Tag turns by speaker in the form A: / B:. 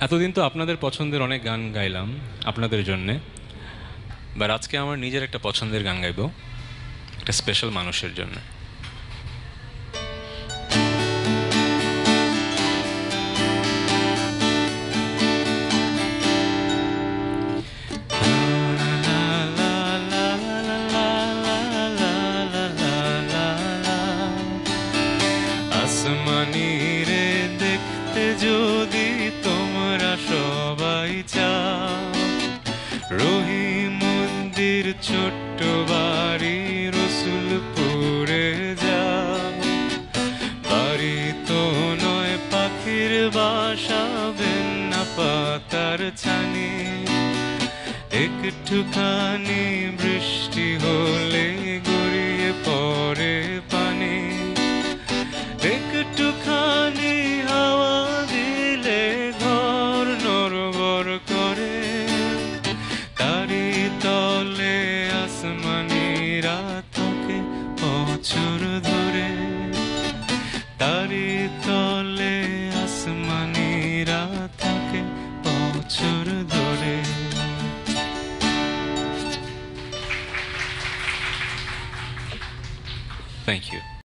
A: এতদিন তো আপনাদের পছন্দের অনেক গান গাইলাম আপনাদের জন্যে, বাট আজকে আমার নিজের একটা পছন্দের গান গাইবো একটা স্পেশাল মানুষের জন্য। আসমানি রে দেখতে যদি তোমরা সবাই চাও, রহিমন্দির ছোট্ট বাড়ি রসুলপুরে যাও। বাড়ি তো নয় পাখির বাসা, বেন্না পাতার ছানি, একটুখানি বৃষ্টি হলে গড়িয়ে পড়ে পানি, একটুখানি হাওয়া দিলে ঘর নড়বড় করে। তারি তলে আসমানিরা থাকে বছর ধরে, তারি তলে আসমানিরা থাকে বছর ধরে। Thank you.